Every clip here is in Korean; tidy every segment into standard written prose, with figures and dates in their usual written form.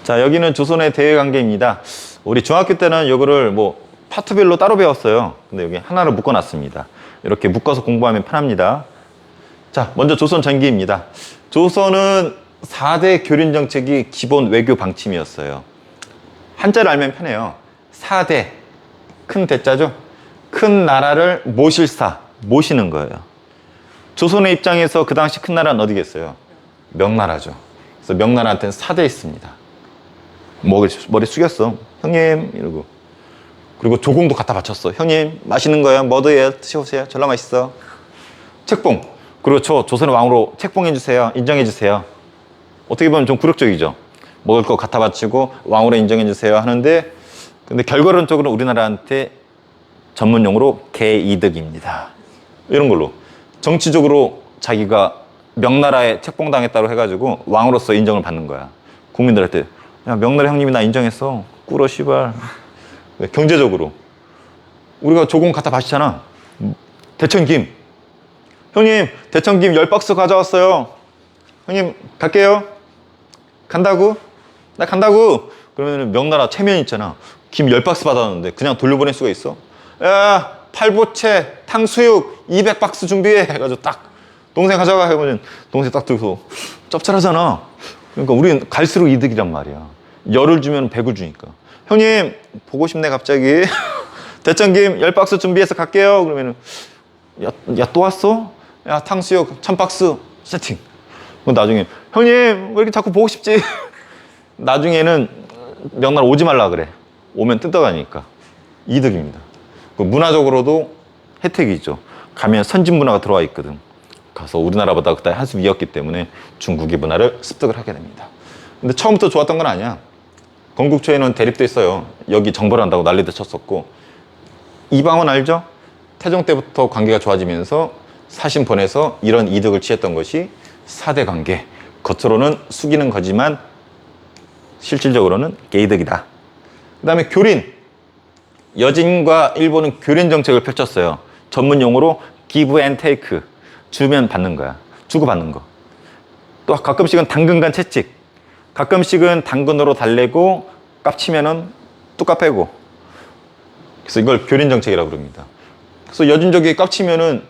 자, 여기는 조선의 대외관계입니다. 우리 중학교 때는 이거를 뭐 파트별로 따로 배웠어요. 근데 여기 하나로 묶어놨습니다. 이렇게 묶어서 공부하면 편합니다. 자, 먼저 조선 전기입니다. 조선은 4대 교린 정책이 기본 외교 방침이었어요. 한자를 알면 편해요. 4대, 큰 대자죠? 큰 나라를 모실사, 모시는 거예요. 조선의 입장에서 그 당시 큰 나라는 어디겠어요? 명나라죠. 그래서 명나라한테는 4대 있습니다. 머리 숙였어. 형님 이러고. 그리고 조공도 갖다 바쳤어. 형님 맛있는 거예요. 뭐도 해요. 드셔보세요. 졸라 맛있어. 책봉. 그리고 저 조선의 왕으로 책봉해 주세요. 인정해 주세요. 어떻게 보면 좀 굴욕적이죠. 먹을 거 갖다 바치고 왕으로 인정해 주세요 하는데, 근데 결과론적으로 우리나라한테 전문용어로 개이득입니다. 이런 걸로 정치적으로 자기가 명나라에 책봉당했다고 해가지고 왕으로서 인정을 받는 거야. 국민들한테. 야, 명나라 형님이 나 인정했어. 꿇어 씨발. 경제적으로 우리가 조공 갖다 바치잖아. 대천김. 형님 대천김 10박스 가져왔어요. 형님 갈게요. 간다고? 나 간다고. 그러면 명나라 체면 있잖아. 김 10박스 받았는데 그냥 돌려보낼 수가 있어? 야, 팔보채 탕수육 200박스 준비해 해가지고 딱 동생 가져가 해보면 동생 딱 들고 짭짤하잖아. 그러니까 우리는 갈수록 이득이란 말이야. 열을 주면 100을 주니까. 형님 보고 싶네 갑자기. 대천김 10박스 준비해서 갈게요. 그러면은 야 또 왔어? 야 탕수육 1000박스 세팅. 그럼 나중에 형님 왜 이렇게 자꾸 보고 싶지? 나중에는 명나라 오지 말라 그래. 오면 뜯어가니까. 이득입니다. 문화적으로도 혜택이 있죠. 가면 선진 문화가 들어와 있거든. 가서 우리나라보다 그때 한수 위였기 때문에 중국의 문화를 습득을 하게 됩니다. 근데 처음부터 좋았던 건 아니야. 건국초에는 대립도 있어요. 여기 정벌 한다고 난리도 쳤었고. 이방원 알죠? 태종 때부터 관계가 좋아지면서 사신 보내서 이런 이득을 취했던 것이 4대 관계. 겉으로는 숙이는 거지만 실질적으로는 개이득이다. 그 다음에 교린. 여진과 일본은 교린 정책을 펼쳤어요. 전문 용어로 give and take. 주면 받는 거야. 주고받는 거. 또 가끔씩은 당근간 채찍. 가끔씩은 당근으로 달래고 깝치면은 뚜까 빼고. 그래서 이걸 교린 정책이라고 부릅니다. 그래서 여진족이 깝치면은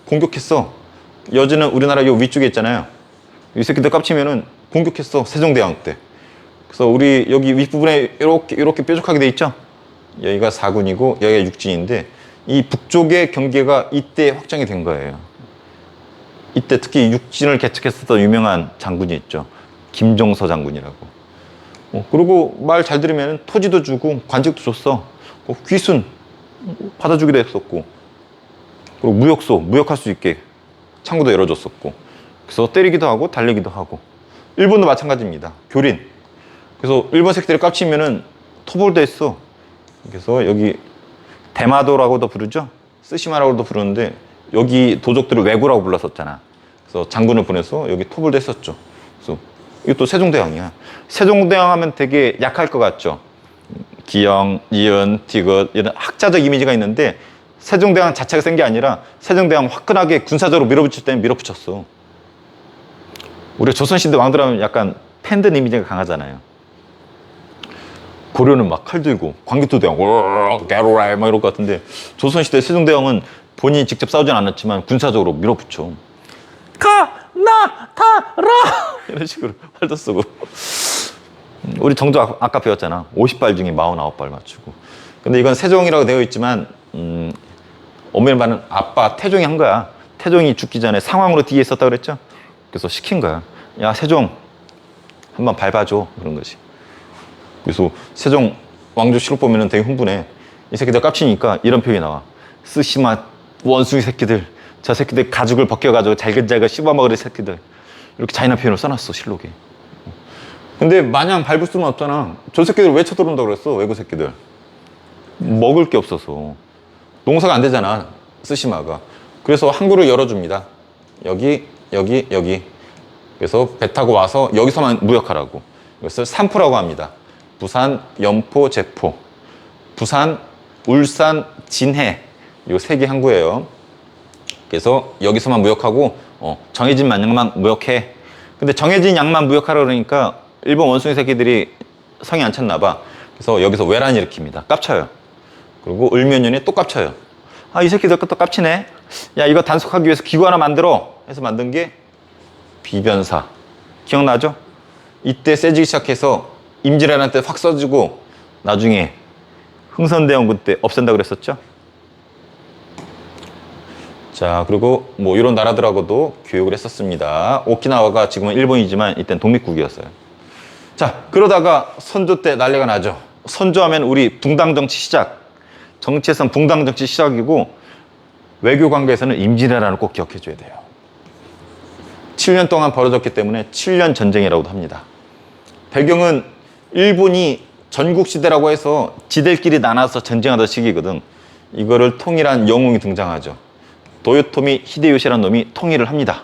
공격했어. 여진은 우리나라 요 위쪽에 있잖아요. 이 새끼들 깝치면은 공격했어. 세종대왕 때. 그래서 우리 여기 윗부분에 이렇게 뾰족하게 돼 있죠? 여기가 4군이고 여기가 6진인데 이 북쪽의 경계가 이때 확장이 된 거예요. 이때 특히 6진을 개척했었던 유명한 장군이 있죠. 김종서 장군이라고. 그리고 말 잘 들으면 토지도 주고 관직도 줬어. 귀순 받아주기도 했었고. 그리고 무역소, 무역할 수 있게 창구도 열어줬었고. 그래서 때리기도 하고 달리기도 하고. 일본도 마찬가지입니다. 교린. 그래서 일본 새끼들이 깝치면은 토벌도 했어. 그래서 여기 대마도라고도 부르죠. 쓰시마라고도 부르는데 여기 도적들을 왜구라고 불렀었잖아. 그래서 장군을 보내서 여기 토벌도 했었죠. 그래서 이것도 세종대왕이야. 세종대왕 하면 되게 약할 것 같죠. 기영, 이은, 디귿 이런 학자적 이미지가 있는데 세종대왕 자체가 센 게 아니라 세종대왕 화끈하게 군사적으로 밀어붙일 때는 밀어붙였어. 우리가 조선시대 왕들 하면 약간 팬든 이미지가 강하잖아요. 고려는 막 칼 들고 광개토대왕 게로라이 막 이럴 것 같은데 조선시대 세종대왕은 본인이 직접 싸우진 않았지만 군사적으로 밀어붙여. 가나타라 이런 식으로 활도 쓰고. 우리 정조 아까 배웠잖아. 50발 중에 49발 맞추고. 근데 이건 세종이라고 되어 있지만 엄밀히 말하면 아빠 태종이 한 거야. 태종이 죽기 전에 상황으로 뒤에 있었다 그랬죠. 그래서 시킨 거야. 야 세종 한번 밟아줘 그런 거지. 그래서 세종 왕조실록 보면은 되게 흥분해. 이 새끼들 깝치니까 이런 표현이 나와. 쓰시마 원숭이 새끼들. 저 새끼들 가죽을 벗겨가지고 잘근잘근 씹어먹으리 새끼들. 이렇게 잔인한 표현을 써놨어 실록에. 근데 마냥 밟을 수는 없잖아. 저 새끼들 왜 쳐들어온다고 그랬어? 외국 새끼들. 먹을 게 없어서. 농사가 안 되잖아 쓰시마가. 그래서 항구를 열어줍니다. 여기 여기 여기. 그래서 배 타고 와서 여기서만 무역하라고. 이것을 삼포라고 합니다. 부산, 연포, 제포. 부산, 울산, 진해. 이 3개 항구예요. 그래서 여기서만 무역하고 정해진 양만 무역해. 근데 정해진 양만 무역하라 그러니까 일본 원숭이 새끼들이 성이 안 찼나 봐. 그래서 여기서 외란 일으킵니다. 깝쳐요. 그리고 을면년에 또 깝쳐요. 아, 이 새끼들 것도 깝치네. 야, 이거 단속하기 위해서 기구 하나 만들어 해서 만든 게 비변사. 기억나죠? 이때 세지기 시작해서 임진왜란 때 확 써지고 나중에 흥선대원군 때 없앤다 그랬었죠. 자, 그리고 뭐 이런 나라들하고도 교육을 했었습니다. 오키나와가 지금은 일본이지만 이때는 독립국이었어요. 자, 그러다가 선조 때 난리가 나죠. 선조하면 우리 붕당 정치 시작. 정치에선 붕당 정치 시작이고 외교 관계에서는 임진왜란을 꼭 기억해 줘야 돼요. 7년 동안 벌어졌기 때문에 7년 전쟁이라고도 합니다. 배경은 일본이 전국시대라고 해서 지들끼리 나눠서 전쟁하던 시기거든. 이거를 통일한 영웅이 등장하죠. 도요토미 히데요시라는 놈이 통일을 합니다.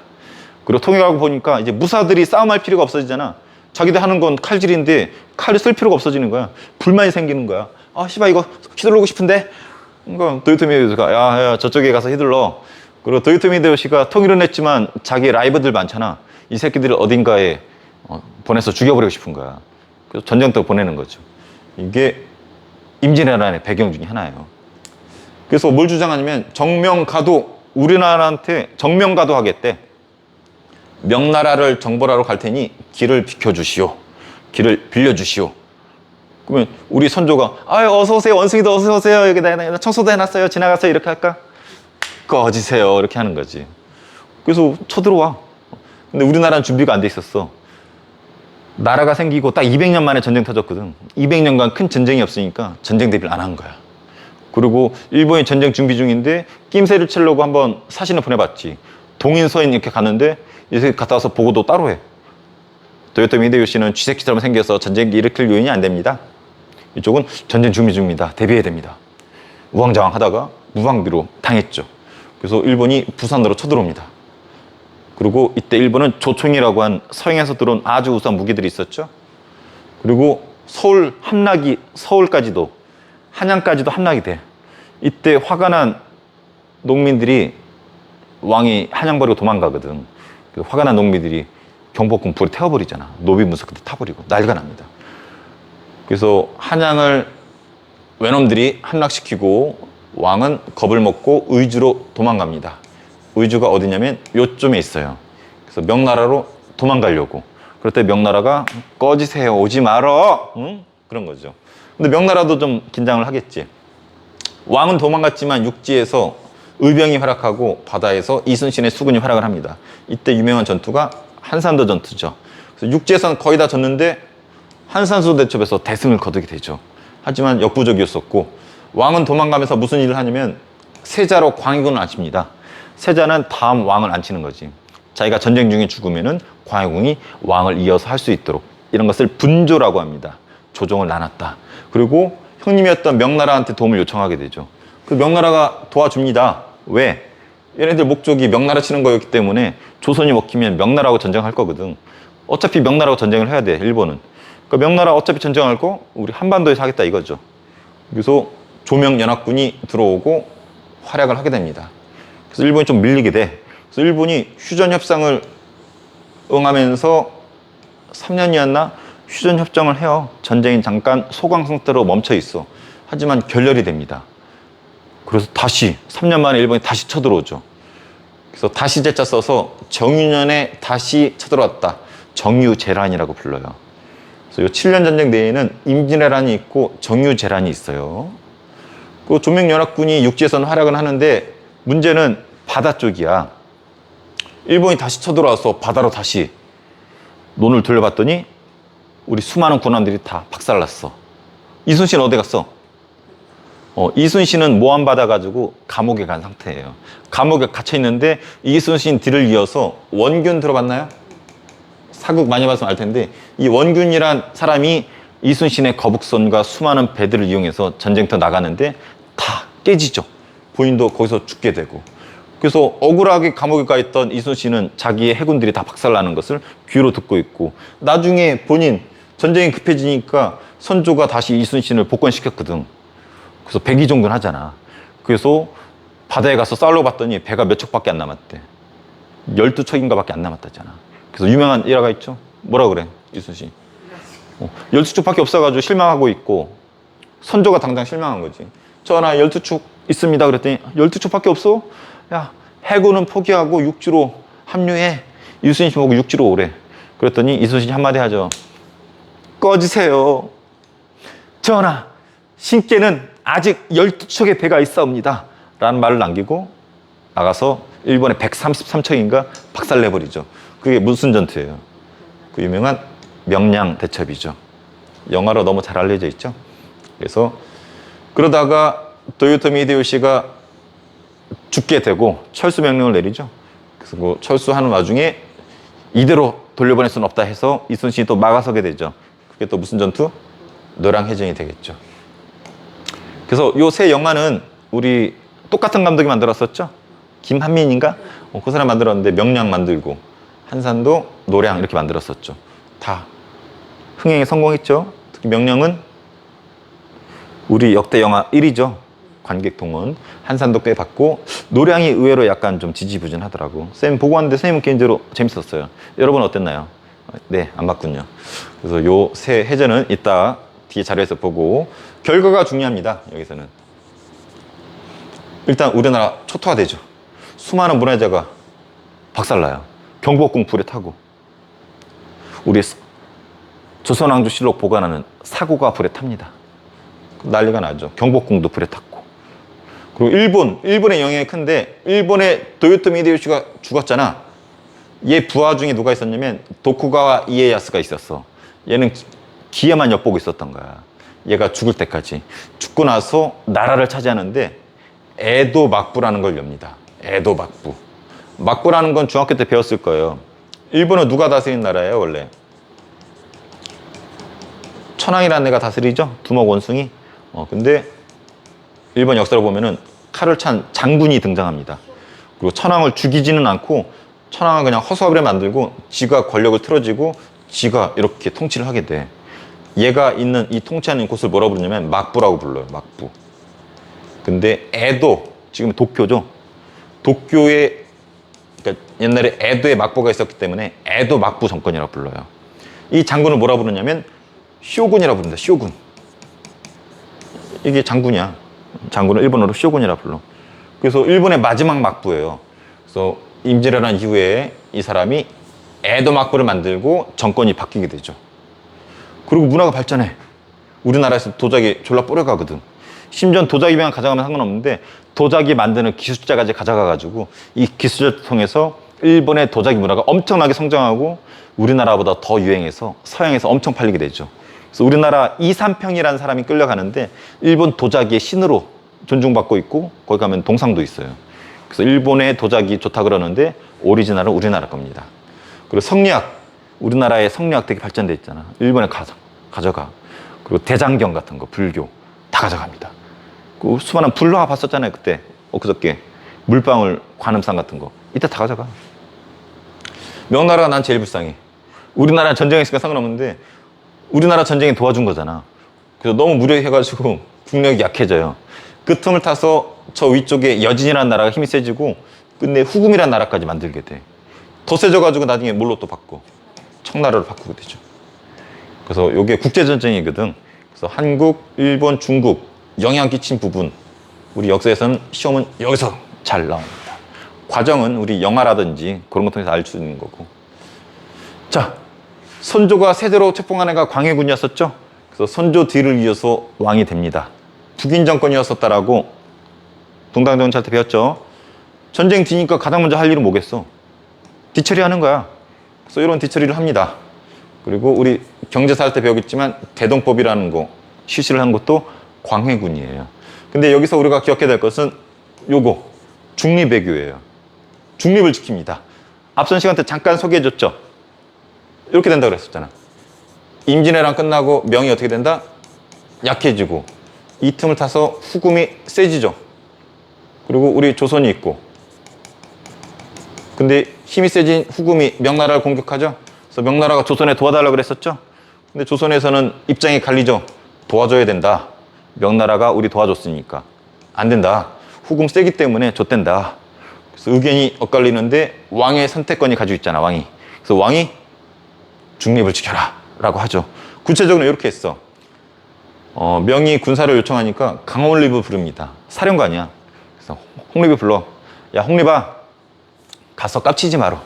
그리고 통일하고 보니까 이제 무사들이 싸움할 필요가 없어지잖아. 자기들 하는 건 칼질인데 칼을 쓸 필요가 없어지는 거야. 불만이 생기는 거야. 아, 씨발 이거 휘두르고 싶은데. 그러니까 도요토미 히데요시가 야, 저쪽에 가서 휘둘러. 그리고 도요토미 히데요시가 통일은 했지만 자기 라이벌들 많잖아. 이 새끼들을 어딘가에 보내서 죽여버리고 싶은 거야. 그래서 전쟁터 보내는 거죠. 이게 임진왜란의 배경 중에 하나예요. 그래서 뭘 주장하냐면 정명가도, 우리나라한테 정명가도 하겠대. 명나라를 정벌하러 갈 테니 길을 비켜주시오. 길을 빌려주시오. 그러면 우리 선조가 아유 어서 오세요. 원숭이도 어서 오세요. 여기 나 청소도 해놨어요. 지나가세요. 이렇게 할까? 꺼지세요. 이렇게 하는 거지. 그래서 쳐들어와. 근데 우리나라는 준비가 안 돼 있었어. 나라가 생기고 딱 200년 만에 전쟁 터졌거든. 200년간 큰 전쟁이 없으니까 전쟁 대비를 안 한 거야. 그리고 일본이 전쟁 준비 중인데 낌새를 치려고 한번 사신을 보내봤지. 동인서인 이렇게 갔는데 이렇게 갔다 와서 보고도 따로 해. 도요토미 히데요시는 쥐새끼처럼 생겨서 전쟁기 일으킬 요인이 안 됩니다. 이쪽은 전쟁 준비 중입니다. 대비해야 됩니다. 우왕좌왕 하다가 무방비로 당했죠. 그래서 일본이 부산으로 쳐들어옵니다. 그리고 이때 일본은 조총이라고 한 서양에서 들어온 아주 우수한 무기들이 있었죠. 그리고 서울 함락이, 서울까지도 한양까지도 함락이 돼. 이때 화가 난 농민들이 왕이 한양 버리고 도망가거든. 화가 난 농민들이 경복궁 불에 태워버리잖아. 노비문서 그때 타버리고 난리가 납니다. 그래서 한양을 외놈들이 함락시키고 왕은 겁을 먹고 의주로 도망갑니다. 의주가 어디냐면 요쯤에 있어요. 그래서 명나라로 도망가려고. 그럴 때 명나라가 꺼지세요. 오지 말어. 응? 그런 거죠. 근데 명나라도 좀 긴장을 하겠지. 왕은 도망갔지만 육지에서 의병이 활약하고 바다에서 이순신의 수군이 활약을 합니다. 이때 유명한 전투가 한산도 전투죠. 그래서 육지에서는 거의 다 졌는데 한산소 대첩에서 대승을 거두게 되죠. 하지만 역부족이었었고 왕은 도망가면서 무슨 일을 하냐면 세자로 광해군을 앉힙니다. 세자는 다음 왕을 앉히는 거지. 자기가 전쟁 중에 죽으면은 광해군이 왕을 이어서 할 수 있도록 이런 것을 분조라고 합니다. 조정을 나눴다. 그리고 형님이었던 명나라한테 도움을 요청하게 되죠. 그 명나라가 도와줍니다. 왜? 얘네들 목적이 명나라 치는 거였기 때문에 조선이 먹히면 명나라하고 전쟁할 거거든. 어차피 명나라하고 전쟁을 해야 돼, 일본은. 그러니까 명나라 어차피 전쟁할 거 우리 한반도에서 하겠다 이거죠. 그래서 조명연합군이 들어오고 활약을 하게 됩니다. 그래서 일본이 좀 밀리게 돼. 그래서 일본이 휴전협상을 응하면서 3년이었나? 휴전협정을 해요. 전쟁이 잠깐 소강 상태로 멈춰 있어. 하지만 결렬이 됩니다. 그래서 다시 3년 만에 일본이 다시 쳐들어오죠. 그래서 다시 제자 써서 정유년에 다시 쳐들어왔다. 정유재란이라고 불러요. 그래서 이 7년 전쟁 내에는 임진왜란이 있고 정유재란이 있어요. 그 조명연합군이 육지에서는 활약을 하는데 문제는 바다 쪽이야. 일본이 다시 쳐들어와서 바다로 다시 논을 돌려봤더니 우리 수많은 군함들이 다 박살났어. 이순신 어디 갔어? 이순신은 모함 받아가지고 감옥에 간 상태예요. 감옥에 갇혀 있는데 이순신 뒤를 이어서 원균 들어봤나요? 사극 많이 봤으면 알 텐데 이 원균이란 사람이 이순신의 거북선과 수많은 배들을 이용해서 전쟁터 나가는데 다 깨지죠. 본인도 거기서 죽게 되고. 그래서 억울하게 감옥에 가 있던 이순신은 자기의 해군들이 다 박살나는 것을 귀로 듣고 있고 나중에 본인 전쟁이 급해지니까 선조가 다시 이순신을 복권시켰거든. 그래서 백의종군 하잖아. 그래서 바다에 가서 싸우려고 봤더니 배가 몇 척밖에 안 남았대. 12척인가 밖에 안 남았다잖아. 그래서 유명한 일화가 있죠. 뭐라 그래 이순신? 12축밖에 없어가지고 실망하고 있고, 선조가 당장 실망한 거지. 전하 12축 있습니다. 그랬더니 12축밖에 없어? 야, 해군은 포기하고 육지로 합류해. 이순신 보고 육지로 오래. 그랬더니 이순신이 한마디 하죠. 꺼지세요. 전하, 신께는 아직 12척의 배가 있사옵니다. 라는 말을 남기고 나가서 일본의 133척인가 박살내버리죠. 그게 무슨 전투예요? 그 유명한 명량 대첩이죠. 영화로 너무 잘 알려져 있죠. 그래서 그러다가 도요토미 히데요시가 죽게 되고 철수 명령을 내리죠. 그래서 그 철수하는 와중에 이대로 돌려보낼 수는 없다 해서 이순신이 또 막아서게 되죠. 그게 또 무슨 전투? 노량해전이 되겠죠. 그래서 요 세 영화는 우리 똑같은 감독이 만들었었죠. 김한민인가? 그 사람 만들었는데 명량 만들고 한산도 노량 이렇게 만들었었죠. 다 흥행에 성공했죠. 특히 명량은 우리 역대 영화 1위죠. 관객 동원. 한산도 꽤 받고 노량이 의외로 약간 좀 지지부진하더라고. 쌤 보고 왔는데 선생님은 개인적으로 재밌었어요. 여러분 어땠나요? 네, 안 봤군요. 그래서 요 세 해전은 이따 뒤에 자료에서 보고 결과가 중요합니다. 여기서는 일단 우리나라 초토화되죠. 수많은 문화재가 박살나요. 경복궁 불에 타고 우리 조선왕조실록 보관하는 사고가 불에 탑니다. 난리가 나죠. 경복궁도 불에 탔고. 그리고 일본의 영향이 큰데 일본의 도요토미 히데요시가 죽었잖아. 얘 부하 중에 누가 있었냐면 도쿠가와 이에야스가 있었어. 얘는 기회만 엿보고 있었던 거야. 얘가 죽을 때까지. 죽고 나서 나라를 차지하는데 에도 막부라는 걸 엽니다. 에도 막부. 막부라는 건 중학교 때 배웠을 거예요. 일본은 누가 다스린 나라예요, 원래? 천황이라는 애가 다스리죠? 두목 원숭이. 근데 일본 역사를 보면은 칼을 찬 장군이 등장합니다. 그리고 천황을 죽이지는 않고 천황을 그냥 허수아비를 만들고 지가 권력을 틀어지고 지가 이렇게 통치를 하게 돼. 얘가 있는 이 통치하는 곳을 뭐라고 부르냐면 막부라고 불러요. 막부. 근데 에도, 지금 도쿄죠. 도쿄에 그러니까 옛날에 에도에 막부가 있었기 때문에 에도 막부 정권이라고 불러요. 이 장군을 뭐라 부르냐면 쇼군이라고 부릅니다. 쇼군. 이게 장군이야. 장군을 일본어로 쇼군이라고 불러. 그래서 일본의 마지막 막부예요. 그래서 임진왜란 이후에 이 사람이 에도 막부를 만들고 정권이 바뀌게 되죠. 그리고 문화가 발전해. 우리나라에서 도자기 졸라 뿌려가거든. 심지어 도자기만 가져가면 상관없는데 도자기 만드는 기술자까지 가져가가지고 이 기술을 통해서 일본의 도자기 문화가 엄청나게 성장하고 우리나라보다 더 유행해서 서양에서 엄청 팔리게 되죠. 그래서 우리나라 이삼평이라는 사람이 끌려가는데 일본 도자기의 신으로 존중받고 있고 거기 가면 동상도 있어요. 그래서 일본의 도자기 좋다 그러는데 오리지널은 우리나라 겁니다. 그리고 성리학, 우리나라의 성리학 되게 발전돼 있잖아. 일본에 가져가. 그리고 대장경 같은 거, 불교 다 가져갑니다. 그 수많은 불화 봤었잖아요. 그때 엊그저께 물방울 관음상 같은 거 이때 다 가져가. 명나라가 난 제일 불쌍해. 우리나라는 전쟁했으니까 상관없는데 우리나라 전쟁에 도와준 거잖아. 그래서 너무 무력해가지고 국력이 약해져요. 그 틈을 타서 저 위쪽에 여진이라는 나라가 힘이 세지고 끝내 후금이라는 나라까지 만들게 돼. 더 세져가지고 나중에 뭘로 또 바꿔? 청나라로 바꾸게 되죠. 그래서 이게 국제전쟁이거든. 그래서 한국, 일본, 중국 영향 끼친 부분 우리 역사에서는 시험은 여기서 잘 나옵니다. 과정은 우리 영화라든지 그런 거 통해서 알 수 있는 거고. 자, 선조가 세대로 책봉한 애가 광해군이었었죠. 그래서 선조 뒤를 이어서 왕이 됩니다. 북인 정권이었었다라고 동당정치 할 때 배웠죠. 전쟁 뒤니까 가장 먼저 할 일은 뭐겠어? 뒤처리하는 거야. 그래서 이런 뒤처리를 합니다. 그리고 우리 경제사 할 때 배우겠지만 대동법이라는 거 실시를 한 것도 광해군이에요. 근데 여기서 우리가 기억해야 될 것은 요거 중립외교예요. 중립을 지킵니다. 앞선 시간 때 잠깐 소개해줬죠. 이렇게 된다고 그랬었잖아. 임진왜란 끝나고 명이 어떻게 된다? 약해지고 이 틈을 타서 후금이 세지죠. 그리고 우리 조선이 있고 근데 힘이 세진 후금이 명나라를 공격하죠. 그래서 명나라가 조선에 도와달라고 그랬었죠. 근데 조선에서는 입장이 갈리죠. 도와줘야 된다. 명나라가 우리 도와줬으니까 안 된다. 후금 세기 때문에 좆된다. 그래서 의견이 엇갈리는데 왕의 선택권이 가지고 있잖아. 왕이. 그래서 왕이 중립을 지켜라 라고 하죠. 구체적으로 이렇게 했어. 명이 군사를 요청하니까 강홍립을 부릅니다. 사령관이야. 그래서 홍립이 불러. 야, 홍립아, 가서 깝치지 마라.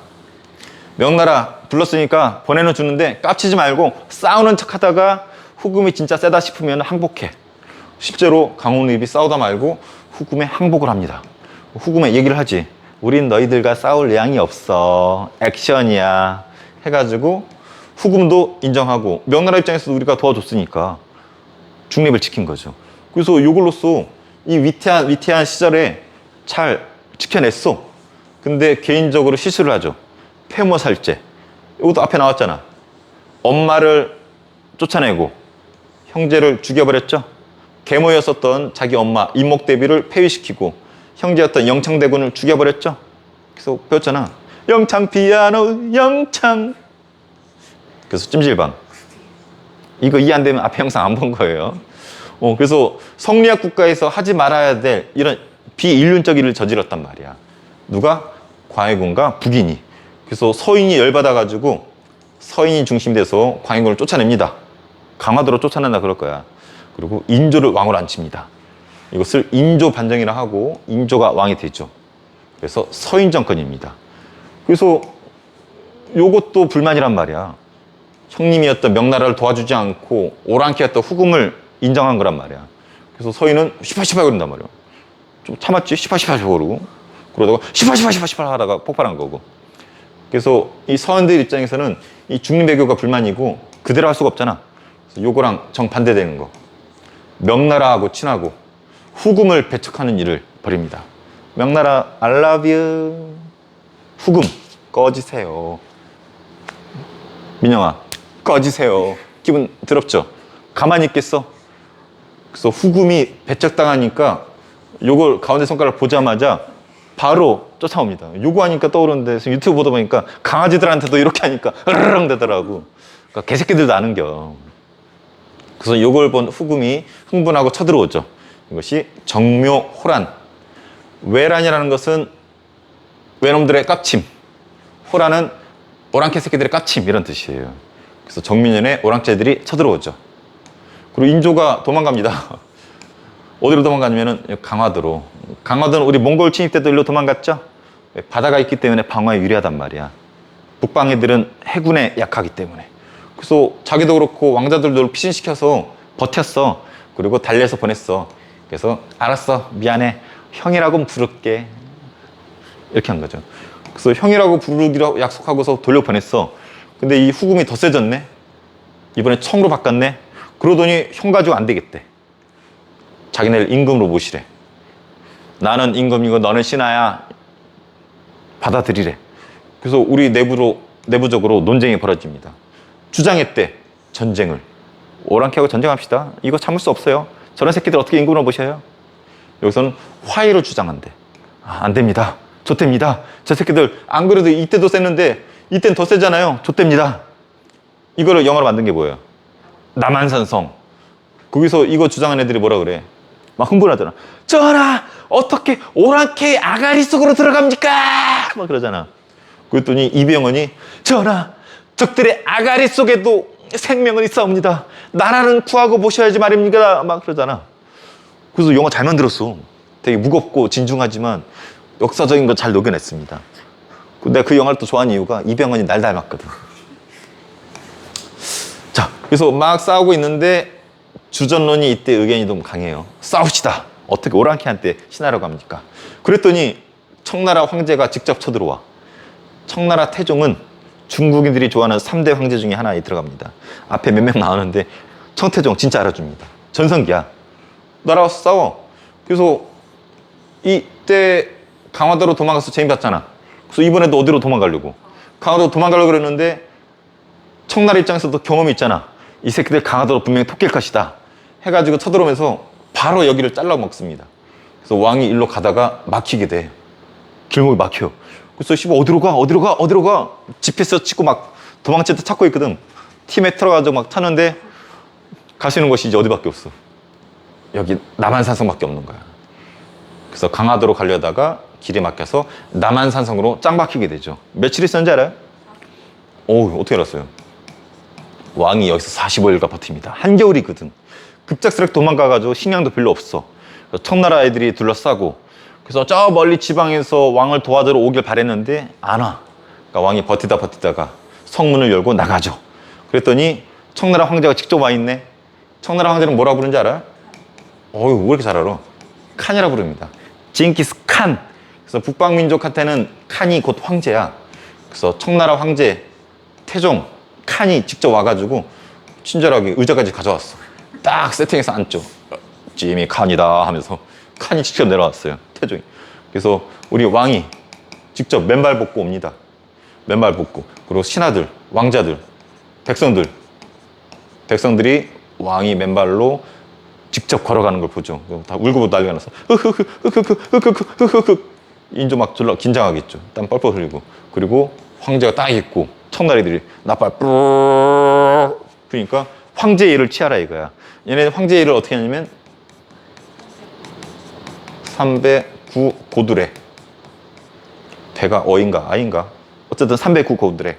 명나라 불렀으니까 보내는 주는데 깝치지 말고 싸우는 척 하다가 후금이 진짜 세다 싶으면 항복해. 실제로 강홍립이 싸우다 말고 후금에 항복을 합니다. 후금에 얘기를 하지. 우린 너희들과 싸울 의향이 없어. 액션이야. 해가지고 후금도 인정하고 명나라 입장에서도 우리가 도와줬으니까 중립을 지킨 거죠. 그래서 이걸로써 이 위태한 시절에 잘 지켜냈어. 근데 개인적으로 실수를 하죠. 폐모살제. 이것도 앞에 나왔잖아. 엄마를 쫓아내고 형제를 죽여버렸죠. 계모였었던 자기 엄마 임목대비를 폐위시키고 형제였던 영창대군을 죽여버렸죠. 그래서 배웠잖아. 영창 피아노 영창. 그래서 찜질방. 이거 이해 안 되면 앞에 영상 안 본 거예요. 그래서 성리학 국가에서 하지 말아야 될 이런 비인륜적 일을 저질렀단 말이야. 누가? 광해군과 북인이. 그래서 서인이 열받아가지고 서인이 중심돼서 광해군을 쫓아냅니다. 강화도로 쫓아낸다 그럴 거야. 그리고 인조를 왕으로 앉힙니다. 이것을 인조 반정이라 하고 인조가 왕이 되죠. 그래서 서인 정권입니다. 그래서 요것도 불만이란 말이야. 형님이었던 명나라를 도와주지 않고 오랑캐였던 후금을 인정한 거란 말이야. 그래서 서인은 시파시파 그런단 말이야. 좀 참았지? 시파시파 그러고 그러다가 시파시파 하다가 폭발한 거고. 그래서 이 서인들 입장에서는 이 중립외교가 불만이고 그대로 할 수가 없잖아. 그래서 요거랑 정반대되는 거. 명나라하고 친하고 후금을 배척하는 일을 벌입니다. 명나라 I love you. 후금 꺼지세요. 민영아 꺼지세요. 기분 더럽죠? 가만히 있겠어? 그래서 후금이 배척당하니까 요걸 가운데 손가락 보자마자 바로 쫓아옵니다. 요거 하니까 떠오르는데 유튜브 보다 보니까 강아지들한테도 이렇게 하니까 으르렁 되더라고. 그러니까 개새끼들도 아는겨. 그래서 요걸 본 후금이 흥분하고 쳐들어오죠. 이것이 정묘호란. 외란이라는 것은 외놈들의 깝침, 호란은 오랑캐 새끼들의 깝침 이런 뜻이에요. 그래서 정민연의 오랑캐들이 쳐들어오죠. 그리고 인조가 도망갑니다. 어디로 도망가냐면은 강화도로. 강화도는 우리 몽골 침입 때도 일로 도망갔죠. 바다가 있기 때문에 방어에 유리하단 말이야. 북방애들은 해군에 약하기 때문에. 그래서 자기도 그렇고 왕자들도 피신시켜서 버텼어. 그리고 달래서 보냈어. 그래서 알았어, 미안해, 형이라고 부를게, 이렇게 한 거죠. 그래서 형이라고 부르기로 약속하고서 돌려보냈어. 근데 이 후금이 더 세졌네. 이번에 청으로 바꿨네. 그러더니 형 가지고 안 되겠대. 자기네를 임금으로 모시래. 나는 임금이고 너는 신하야. 받아들이래. 그래서 우리 내부적으로 논쟁이 벌어집니다. 주장했대. 전쟁을. 오랑캐하고 전쟁합시다. 이거 참을 수 없어요. 저런 새끼들 어떻게 임금으로 모셔요? 여기서는 화해를 주장한대. 안 됩니다. 좋답니다. 저 새끼들 안 그래도 이때도 셌는데 이땐 더 세잖아요. 좋답니다. 이거를 영화로 만든 게 뭐예요? 남한산성. 거기서 이거 주장한 애들이 뭐라 그래? 막 흥분하잖아. 전하, 어떻게 오랑캐의 아가리 속으로 들어갑니까? 막 그러잖아. 그랬더니 이병헌이 전하, 적들의 아가리 속에도 생명은 있사옵니다. 나라는 구하고 보셔야지 말입니다. 막 그러잖아. 그래서 영화 잘 만들었어. 되게 무겁고 진중하지만 역사적인 거 잘 녹여냈습니다. 내가 그 영화를 또 좋아하는 이유가 이병헌이 날 닮았거든. 자, 그래서 막 싸우고 있는데 주전론이 이때 의견이 좀 강해요. 싸웁시다. 어떻게 오랑캐한테 신하라고 합니까? 그랬더니 청나라 황제가 직접 쳐들어와. 청나라 태종은 중국인들이 좋아하는 3대 황제 중에 하나에 들어갑니다. 앞에 몇 명 나오는데 청태종 진짜 알아줍니다. 전성기야. 나라와서 싸워. 그래서 이때 강화도로 도망가서 재임받잖아. 그래서 이번에도 어디로 도망가려고? 강화도로 도망가려고 그랬는데 청나라 입장에서도 경험이 있잖아. 이 새끼들 강화도로 분명히 토낄 것이다 해가지고 쳐들어오면서 바로 여기를 잘라 먹습니다. 그래서 왕이 일로 가다가 막히게 돼. 길목이 막혀. 그래서 씨발 어디로 가? GPS 찍고 막 도망칠 때 찾고 있거든. 팀에 들어가지고 막 타는데 가시는 곳이 이제 어디밖에 없어. 여기 남한산성밖에 없는 거야. 그래서 강화도로 가려다가 길이 막혀서 남한산성으로 짱 박히게 되죠. 며칠 있었는지 알아요? 오, 어떻게 알았어요? 왕이 여기서 45일간 버팁니다. 한겨울이거든. 급작스럽게 도망가가지고 식량도 별로 없어. 청나라 애들이 둘러싸고, 그래서 저 멀리 지방에서 왕을 도와주러 오길 바랬는데 안 와. 그러니까 왕이 버티다가 성문을 열고 나가죠. 그랬더니 청나라 황제가 직접 와 있네. 청나라 황제는 뭐라 부르는지 알아요? 어휴, 왜 이렇게 잘 알아? 칸이라 부릅니다. 징기스 칸. 그래서 북방민족한테는 칸이 곧 황제야. 그래서 청나라 황제 태종 칸이 직접 와가지고 친절하게 의자까지 가져왔어. 딱 세팅해서 앉죠. 지미 칸이다 하면서 칸이 직접 내려왔어요. 태종이. 그래서 우리 왕이 직접 맨발 벗고 옵니다. 맨발 벗고. 그리고 신하들, 왕자들, 백성들이 왕이 맨발로 직접 걸어가는 걸 보죠. 다 울고 난리가 나서 인조 막 졸라 긴장하겠죠. 땀 뻘뻘 흘리고. 그리고 황제가 딱 있고 청나리들이 나팔 뿌르르 그러니까 황제 예를 취하라 이거야. 얘네 황제 예를 어떻게 하냐면 309 고두레. 배가 어인가 아인가 어쨌든 309 고두레.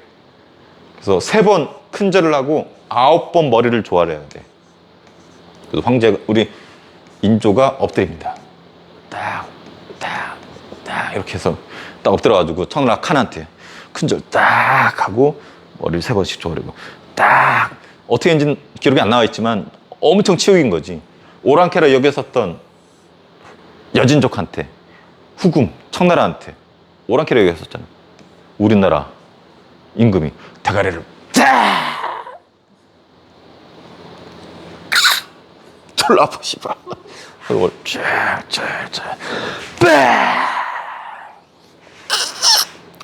그래서 3번 큰 절을 하고 9번 머리를 조아려야 돼. 그래서 황제가 우리 인조가 엎드립니다. 딱 이렇게 해서 딱 엎드려가지고 청나라 칸한테 큰 절 딱 하고 머리를 3번씩 조아리고 딱 어떻게 했는지는 기록이 안 나와 있지만 엄청 치욕인 거지. 오랑캐라 여기에 섰던 여진족한테 후금 청나라한테 오랑캐라 여기에 섰잖아. 우리나라 임금이 대가리를 졸라 아파 씨발. 그리고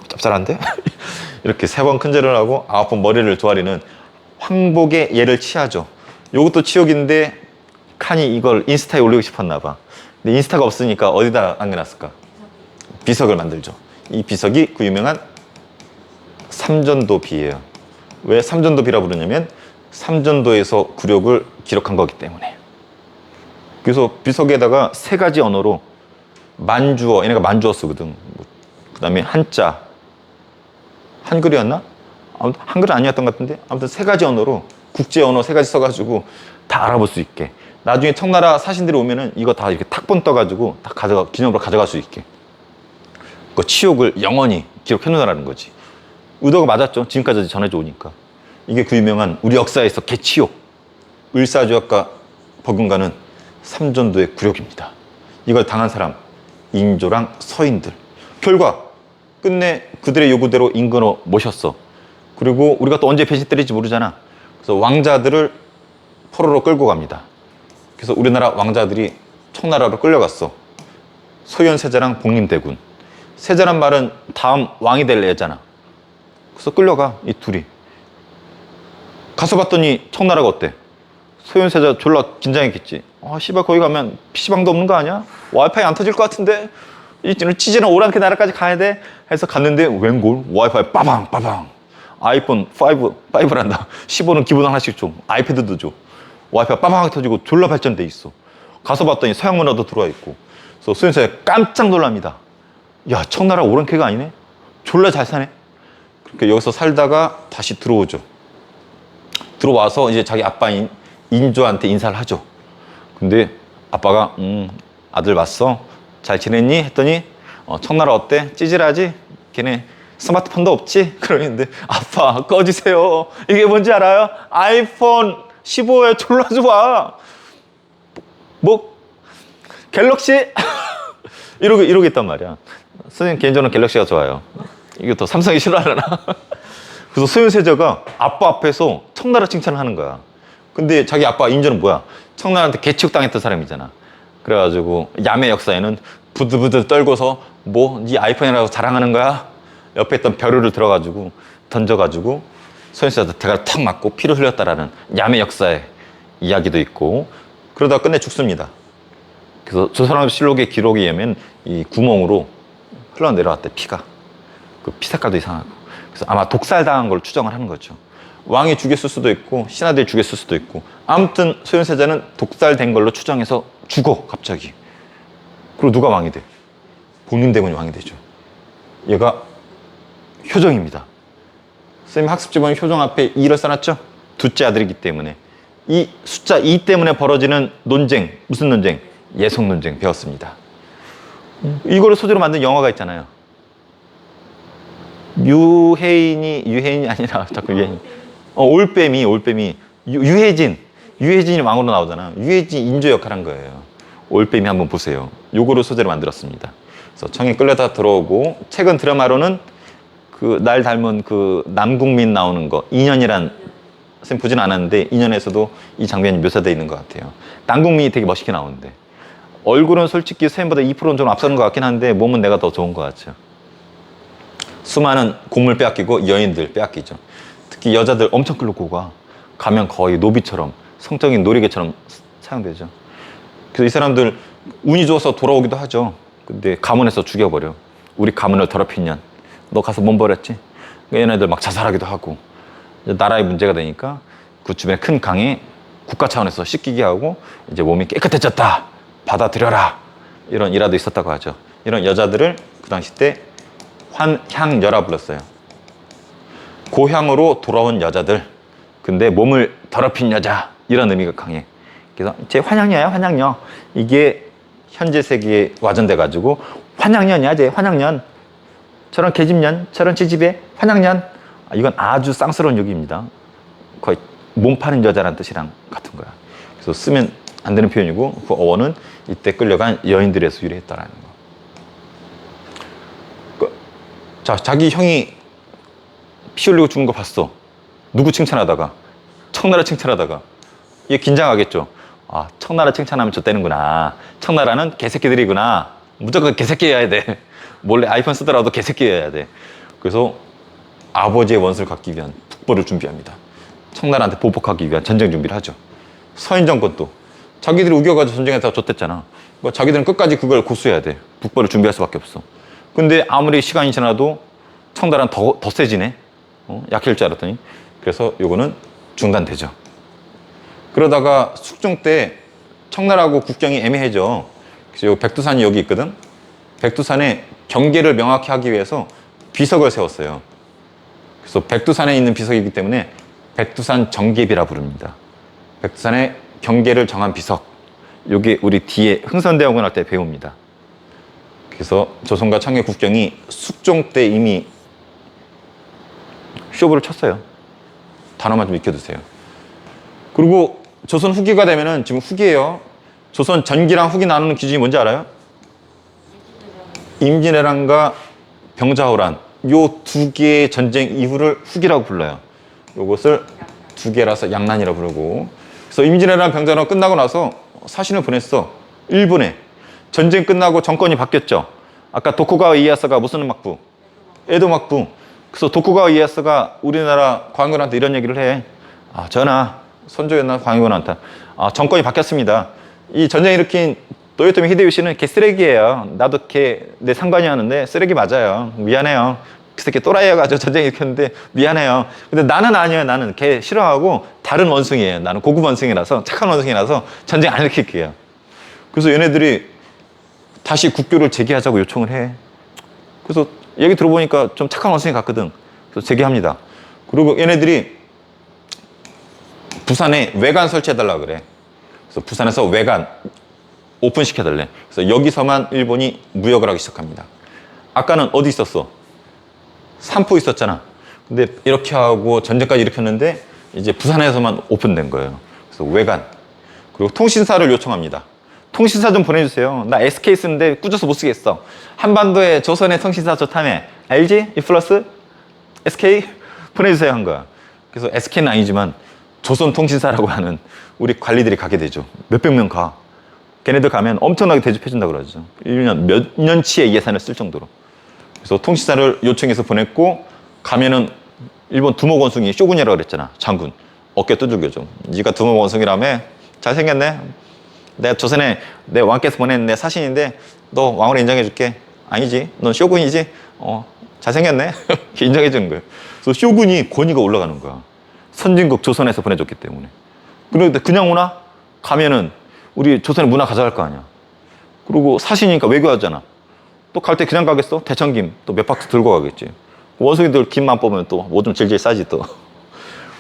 짭짤한데? 이렇게 3번 큰절을 하고 9번 머리를 조아리는 황복의 예를 취하죠. 이것도 치욕인데 칸이 이걸 인스타에 올리고 싶었나 봐. 근데 인스타가 없으니까 어디다 남겨놨을까? 비석을 만들죠. 이 비석이 그 유명한 삼전도비예요. 왜 삼전도비라 부르냐면 삼전도에서 굴욕을 기록한 거기 때문에. 그래서 비석에다가 3가지 언어로 만주어, 얘네가 만주어 쓰거든. 그 다음에 한자, 한글이었나? 아무튼 한글은 아니었던 것 같은데 아무튼 3가지 언어로 국제 언어 3가지 써가지고 다 알아볼 수 있게. 나중에 청나라 사신들이 오면은 이거 다 이렇게 탁본 떠가지고 다 기념으로 가져갈 수 있게. 그 치욕을 영원히 기록해 놓으라는 거지. 의도가 맞았죠. 지금까지 전해져 오니까. 이게 그 유명한 우리 역사에서 개치욕, 을사조약과 버금가는 삼전도의 굴욕입니다. 이걸 당한 사람 인조랑 서인들. 결과 끝내 그들의 요구대로 임금으로 모셨어. 그리고 우리가 또 언제 배신 때릴지 모르잖아. 그래서 왕자들을 포로로 끌고 갑니다. 그래서 우리나라 왕자들이 청나라로 끌려갔어. 소현세자랑 복림대군. 세자란 말은 다음 왕이 될 애잖아. 그래서 끌려가 이 둘이. 가서 봤더니 청나라가 어때? 소현세자 졸라 긴장했겠지. 아 씨발 거기 가면 PC방도 없는 거 아니야? 와이파이 안 터질 것 같은데? 이 찌질한 오랑캐 나라까지 가야 돼? 해서 갔는데 웬골 와이파이 빠방 아이폰 5란다 15는 기본 하나씩 줘. 아이패드도 줘. 와이파이 빠방하게 터지고 졸라 발전돼 있어. 가서 봤더니 서양 문화도 들어와 있고. 그래서 소현세자 깜짝 놀랍니다. 야 청나라 오랑캐가 아니네? 졸라 잘 사네? 그러니까 여기서 살다가 다시 들어오죠. 들어와서 이제 자기 아빠인 인조한테 인사를 하죠. 근데 아빠가 아들 왔어? 잘 지냈니? 했더니 청나라 어때? 찌질하지? 걔네 스마트폰도 없지? 그러는데 아빠 꺼지세요. 이게 뭔지 알아요? 아이폰 15에 졸라 좋아. 뭐 갤럭시? 이러고 있단 말이야. 선생님 개인적으로 갤럭시가 좋아요. 이게 더 삼성이 싫어하려나? 그래서 소현세자가 아빠 앞에서 청나라 칭찬을 하는 거야. 근데 자기 아빠 인조는 뭐야? 청나라한테 개치욕당했던 사람이잖아. 그래가지고 야매 역사에는 부들부들 떨고서 뭐 네 아이폰이라고 자랑하는 거야? 옆에 있던 벼루를 들어가지고 던져가지고 소현세자 대가리 탁 맞고 피를 흘렸다라는 야매 역사의 이야기도 있고. 그러다가 끝내 죽습니다. 그래서 조선왕조실록의 기록에 의하면 이 구멍으로 흘러내려왔대 피가. 그 피 색깔도 이상하고. 그래서 아마 독살당한 걸 추정을 하는 거죠. 왕이 죽였을 수도 있고 신하들이 죽였을 수도 있고 아무튼 소현세자는 독살된 걸로 추정해서 죽어 갑자기. 그리고 누가 왕이 돼? 복림대군이 왕이 되죠. 얘가 효정입니다. 선생님 학습지번에 효정 앞에 2를 써놨죠? 둘째 아들이기 때문에 이 숫자 2 때문에 벌어지는 논쟁, 무슨 논쟁? 예속 논쟁 배웠습니다. 이거를 소재로 만든 영화가 있잖아요. 유해인이 아니라 자꾸 유해인. 올빼미. 유해진이 왕으로 나오잖아. 유해진 인조 역할 한 거예요. 올빼미 한번 보세요. 요거를 소재로 만들었습니다. 그래서 청에 끌려다 들어오고, 최근 드라마로는 그 날 닮은 그 남궁민 나오는 거, 인연이란, 선생님 보진 않았는데 인연에서도 이 장면이 묘사되어 있는 것 같아요. 남궁민이 되게 멋있게 나오는데 얼굴은 솔직히 선생님보다 2%는 좀 앞서는 것 같긴 한데 몸은 내가 더 좋은 것 같죠. 수많은 곡물 빼앗기고 여인들 빼앗기죠. 특히 여자들 엄청 끌고 가면 거의 노비처럼, 성적인 놀이개처럼 사용되죠. 그래서 이 사람들 운이 좋아서 돌아오기도 하죠. 근데 가문에서 죽여버려. 우리 가문을 더럽힌 년, 너 가서 뭔 버렸지? 그러니까 얘네들 막 자살하기도 하고, 나라의 문제가 되니까 그 주변에 큰 강에 국가 차원에서 씻기게 하고, 이제 몸이 깨끗해졌다, 받아들여라, 이런 일화도 있었다고 하죠. 이런 여자들을 그 당시 때 환향여라 불렀어요. 고향으로 돌아온 여자들, 근데 몸을 더럽힌 여자, 이런 의미가 강해. 그래서 제 환향녀야, 환향녀. 이게 현재 세계에 와전돼 가지고 환향년이야, 제 환향년. 저런 계집년, 저런 지집애 환향년. 이건 아주 쌍스러운 욕입니다. 거의 몸 파는 여자란 뜻이랑 같은 거야. 그래서 쓰면 안 되는 표현이고, 그 어원은 이때 끌려간 여인들에서 유래했다라는 거. 자, 자기 형이 피 흘리고 죽은 거 봤어. 누구 칭찬하다가? 청나라 칭찬하다가. 얘 긴장하겠죠. 아, 청나라 칭찬하면 좆되는구나. 청나라는 개새끼들이구나. 무조건 개새끼여야 돼. 몰래 아이폰 쓰더라도 개새끼여야 돼. 그래서 아버지의 원수를 갚기 위한 북벌을 준비합니다. 청나라한테 보복하기 위한 전쟁 준비를 하죠. 서인정권도 자기들이 우겨가지고 전쟁에서 좆됐잖아. 그러니까 자기들은 끝까지 그걸 고수해야 돼. 북벌을 준비할 수밖에 없어. 근데 아무리 시간이 지나도 청나라는 더 세지네. 약해질 줄 알았더니. 그래서 요거는 중단되죠. 그러다가 숙종 때 청나라하고 국경이 애매해져. 그래서 요 백두산이 여기 있거든. 백두산에 경계를 명확히 하기 위해서 비석을 세웠어요. 그래서 백두산에 있는 비석이기 때문에 백두산 정계비라 부릅니다. 백두산의 경계를 정한 비석. 요게 우리 뒤에 흥선대원군 할 때 배웁니다. 그래서 조선과 청의 국경이 숙종 때 이미 쇼부를 쳤어요. 단어만 좀 익혀두세요. 그리고 조선 후기가 되면은, 지금 후기예요. 조선 전기랑 후기 나누는 기준이 뭔지 알아요? 임진왜란과 병자호란, 요 두 개의 전쟁 이후를 후기라고 불러요. 요것을 두 개라서 양난이라고 부르고. 그래서 임진왜란 병자호란 끝나고 나서 사신을 보냈어. 일본에. 전쟁 끝나고 정권이 바뀌었죠. 아까 도쿠가와 이에야스가 무슨 막부? 에도 막부. 그래서 도쿠가와 이에야스가 우리나라 광해군한테 이런 얘기를 해. 아, 전하, 선조였나 광해군한테. 아, 정권이 바뀌었습니다. 이 전쟁 일으킨 도요토미 히데요시는 걔 쓰레기예요. 나도 걔 내 상관이 하는데 쓰레기 맞아요. 미안해요. 그 새끼 또라이여가지고 전쟁 일으켰는데 미안해요. 근데 나는 아니에요. 나는 걔 싫어하고 다른 원숭이에요. 나는 고급 원숭이라서, 착한 원숭이라서 전쟁 안 일으킬게요. 그래서 얘네들이 다시 국교를 재개하자고 요청을 해. 그래서 얘기 들어보니까 좀 착한 원숭이 같거든. 그래서 재개합니다. 그리고 얘네들이 부산에 외관 설치해달라 그래. 그래서 부산에서 외관 오픈시켜달래. 그래서 여기서만 일본이 무역을 하기 시작합니다. 아까는 어디 있었어? 삼포 있었잖아. 근데 이렇게 하고 전쟁까지 일으켰는데 이제 부산에서만 오픈된 거예요. 그래서 외관. 그리고 통신사를 요청합니다. 통신사 좀 보내주세요. 나 SK 쓰는데 꾸져서 못 쓰겠어. 한반도에 조선의 통신사 좋다며. LG, E 플러스, SK 보내주세요 한 거야. 그래서 SK는 아니지만 조선통신사라고 하는 우리 관리들이 가게 되죠. 몇백 명 가. 걔네들 가면 엄청나게 대접해준다고 그러죠. 1년 몇 년치의 예산을 쓸 정도로. 그래서 통신사를 요청해서 보냈고, 가면은 일본 두목 원숭이 쇼군이라고 그랬잖아. 장군. 어깨 두들겨줘. 네가 두목 원숭이라며? 잘생겼네. 내가 조선에 내 왕께서 보낸 내 사신인데 너 왕으로 인정해줄게. 아니지, 넌 쇼군이지. 잘생겼네. 인정해주는 거예요. 그래서 쇼군이 권위가 올라가는 거야. 선진국 조선에서 보내줬기 때문에. 그런데 그냥 오나? 가면은 우리 조선의 문화 가져갈 거 아니야. 그리고 사신이니까 외교하잖아. 또 갈 때 그냥 가겠어? 대청김 또 몇 박스 들고 가겠지. 원숭이들 김만 뽑으면 또 뭐 좀 질질 싸지 또.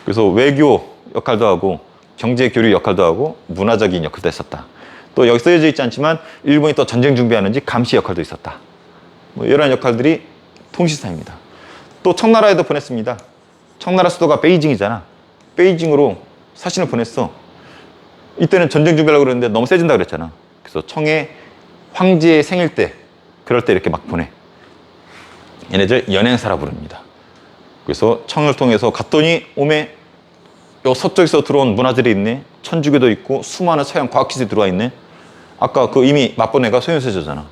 그래서 외교 역할도 하고 경제 교류 역할도 하고 문화적인 역할도 했었다. 또 여기 쓰여져 있지 않지만 일본이 또 전쟁 준비하는지 감시 역할도 있었다. 뭐 이런 역할들이 통신사입니다. 또 청나라에도 보냈습니다. 청나라 수도가 베이징이잖아. 베이징으로 사신을 보냈어. 이때는 전쟁 준비하려고 그랬는데 너무 세진다 그랬잖아. 그래서 청에 황제의 생일 때 그럴 때 이렇게 막 보내. 얘네들 연행사라 부릅니다. 그래서 청을 통해서 갔더니 오메 요 서쪽에서 들어온 문화들이 있네. 천주교도 있고 수많은 서양 과학기술이 들어와 있네. 아까 그 이미 맛본 애가 소현세자잖아.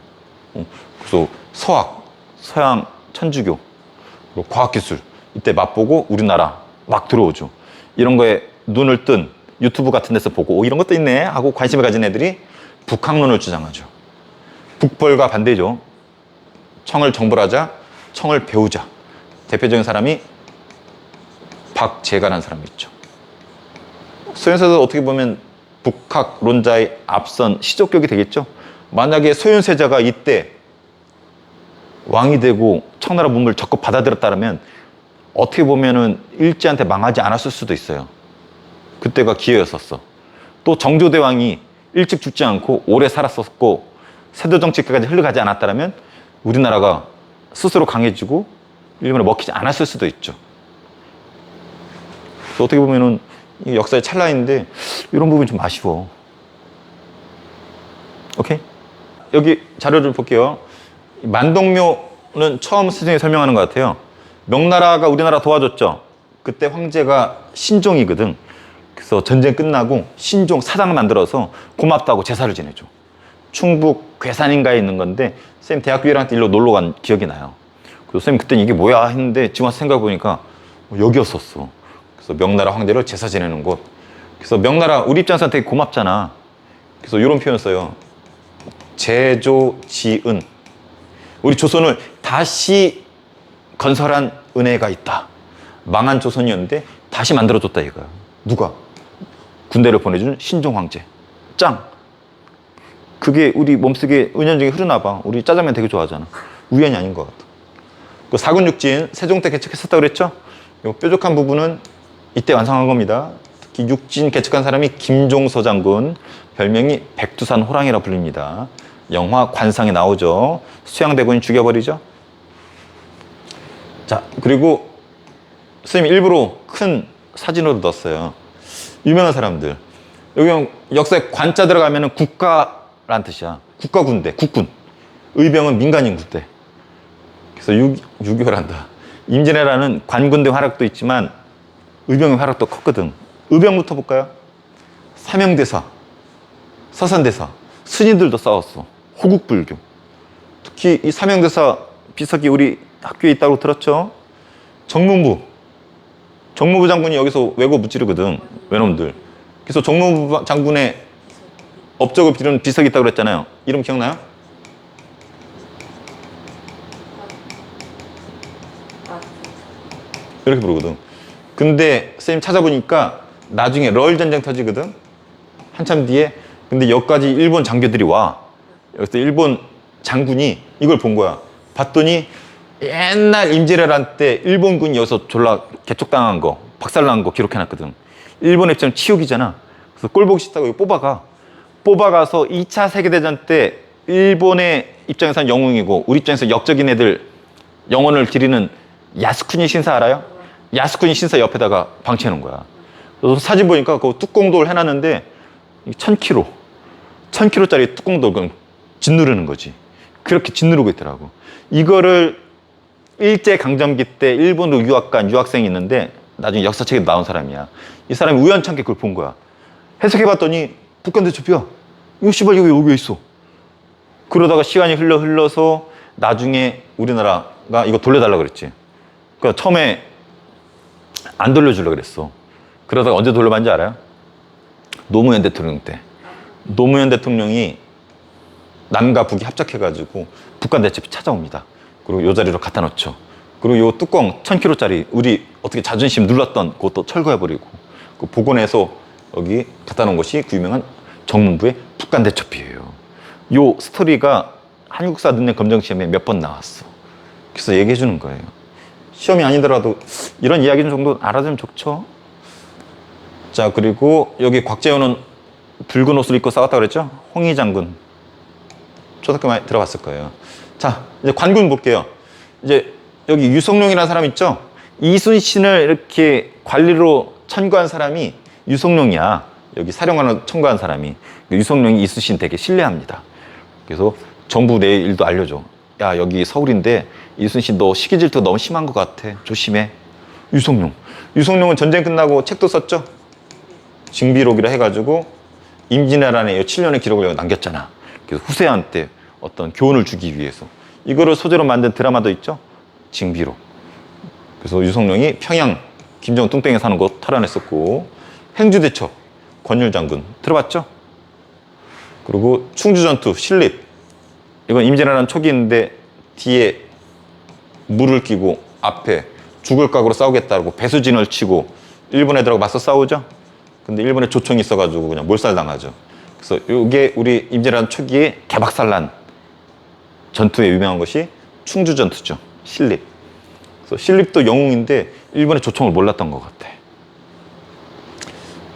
그래서 서학, 서양, 천주교, 그리고 과학기술 이때 맛보고 우리나라 막 들어오죠. 이런 거에 눈을 뜬 유튜브 같은 데서 보고 오, 이런 것도 있네 하고 관심을 가진 애들이 북학론을 주장하죠. 북벌과 반대죠. 청을 정벌하자, 청을 배우자. 대표적인 사람이 박재가라는 사람이 있죠. 소현세도 어떻게 보면 북학론자의 앞선 시족격이 되겠죠. 만약에 소현세자가 이때 왕이 되고 청나라 문물을 적극 받아들였다면 어떻게 보면은 일제한테 망하지 않았을 수도 있어요. 그때가 기회였었어. 또 정조대왕이 일찍 죽지 않고 오래 살았었고 세도 정치까지 흘러가지 않았다면 우리나라가 스스로 강해지고 일본을 먹히지 않았을 수도 있죠. 어떻게 보면은 역사의 찰나인데 이런 부분이 좀 아쉬워. 오케이? 여기 자료를 볼게요. 만동묘는 처음 스승이 설명하는 것 같아요. 명나라가 우리나라 도와줬죠. 그때 황제가 신종이거든. 그래서 전쟁 끝나고 신종 사당 만들어서 고맙다고 제사를 지내죠. 충북 괴산인가에 있는 건데 쌤 대학교 1학년 때 일로 놀러 간 기억이 나요. 그래서 쌤 그때는 이게 뭐야 했는데 지금 와서 생각해보니까 여기였었어. 그래서 명나라 황제를 제사 지내는 곳. 그래서 명나라 우리 입장에서 되게 고맙잖아. 그래서 이런 표현 써요. 제조지은. 우리 조선을 다시 건설한 은혜가 있다. 망한 조선이었는데 다시 만들어줬다 이거야. 누가? 군대를 보내준 신종 황제. 짱. 그게 우리 몸속에 은연중에 흐르나 봐. 우리 짜장면 되게 좋아하잖아. 우연이 아닌 것 같아. 그 사군육진 세종 때 개척했었다고 그랬죠? 이 뾰족한 부분은 이때 완성한 겁니다. 특히 육진 개척한 사람이 김종서 장군, 별명이 백두산 호랑이라 불립니다. 영화 관상에 나오죠. 수양대군이 죽여버리죠. 자, 그리고 선생님이 일부러 큰 사진으로 넣었어요. 유명한 사람들. 여기 역사에 관자 들어가면 국가란 뜻이야. 국가군대, 국군. 의병은 민간인 군대. 그래서 6.25를 한다. 임진왜란은 관군대 활약도 있지만 의병의 활약도 컸거든. 의병부터 볼까요? 사명대사, 서산대사, 스님들도 싸웠어. 호국불교. 특히 이 사명대사 비석이 우리 학교에 있다고 들었죠? 정문부 장군이 여기서 외고 무찌르거든. 외놈들. 그래서 정문부 장군의 업적을 비는 비석이 있다고 그랬잖아요. 이름 기억나요? 이렇게 부르거든. 근데 선생님 찾아보니까 나중에 러일 전쟁 터지거든. 한참 뒤에. 근데 여기까지 일본 장교들이 와. 여기서 일본 장군이 이걸 본 거야. 봤더니 옛날 임진왜란 때 일본군이 여기서 졸라 개척당한 거, 박살난 거 기록해놨거든. 일본 입장 치욕이잖아. 그래서 꼴 보기 싫다고 이거 뽑아가서 2차 세계대전 때 일본의 입장에서는 영웅이고 우리 입장에서 역적인 애들 영혼을 기리는 야스쿠니 신사 알아요? 야스쿠니 신사 옆에다가 방치해 놓은 거야. 그래서 사진 보니까 그 뚜껑돌 해놨는데 1000kg짜리 뚜껑돌 그럼 짓누르는 거지. 그렇게 짓누르고 있더라고. 이거를 일제강점기 때 일본으로 유학 간 유학생이 있는데 나중에 역사책에 나온 사람이야. 이 사람이 우연찮게 그걸 본 거야. 해석해봤더니 북한대첩이야. 이거 씨발 여기 왜 있어? 그러다가 시간이 흘러서 나중에 우리나라가 이거 돌려달라 그랬지. 그러니까 처음에 안 돌려주려고 그랬어. 그러다가 언제 돌려받는지 알아요? 노무현 대통령 때. 노무현 대통령이 남과 북이 합작해가지고 북한 대첩이 찾아옵니다. 그리고 이 자리로 갖다 놓죠. 그리고 이 뚜껑 1000kg짜리 우리 어떻게 자존심 눌렀던 그것도 철거해버리고 그 복원해서 여기 갖다 놓은 것이 그 유명한 정문부의 북한 대첩이에요. 이 스토리가 한국사 능력 검정 시험에 몇 번 나왔어. 그래서 얘기해 주는 거예요. 시험이 아니더라도 이런 이야기 정도 알아두면 좋죠. 자, 그리고 여기 곽재훈은 붉은 옷을 입고 싸웠다고 그랬죠? 홍희 장군. 초등학교 많이 들어봤을 거예요. 자, 이제 관군 볼게요. 이제 여기 유성룡이라는 사람 있죠? 이순신을 이렇게 관리로 천거한 사람이 유성룡이야. 여기 사령관을 천거한 사람이. 유성룡이 이순신 되게 신뢰합니다. 그래서 정부 내 일도 알려줘. 야, 여기 서울인데 이순신 너 시기 질투가 너무 심한 것 같아. 조심해. 유성룡. 유성룡은 전쟁 끝나고 책도 썼죠? 징비록이라 해가지고 임진왜란의 7년의 기록을 여기 남겼잖아. 그래서 후세한테 어떤 교훈을 주기 위해서 이거를 소재로 만든 드라마도 있죠? 징비록. 그래서 유성룡이 평양 김정은 뚱땡이 사는 곳 탈환했었고, 행주대첩 권율 장군 들어봤죠? 그리고 충주전투 신립, 이건 임진왜란 초기인데 뒤에 물을 끼고 앞에 죽을 각오로 싸우겠다고 배수진을 치고 일본 애들하고 맞서 싸우죠? 근데 일본에 조총이 있어가지고 그냥 몰살당하죠. 그래서 이게 우리 임진왜란 초기에 개박살난 전투에 유명한 것이 충주전투죠. 신립. 그래서 신립도 영웅인데 일본의 조총을 몰랐던 것 같아.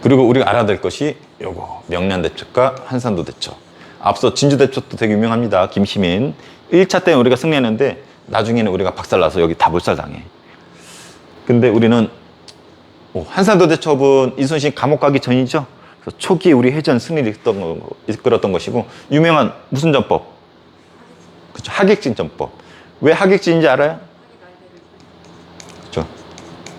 그리고 우리가 알아야 될 것이 요거 명량대첩과 한산도대첩. 앞서 진주대첩도 되게 유명합니다. 김시민. 1차 때는 우리가 승리했는데 나중에는 우리가 박살나서 여기 다 몰살당해. 근데 우리는 한산도대첩은 이순신 감옥 가기 전이죠. 그래서 초기에 우리 해전 승리를 이끌었던 것이고, 유명한 무슨 전법? 그렇죠. 하객진 전법. 왜 하객진인지 알아요? 그렇죠.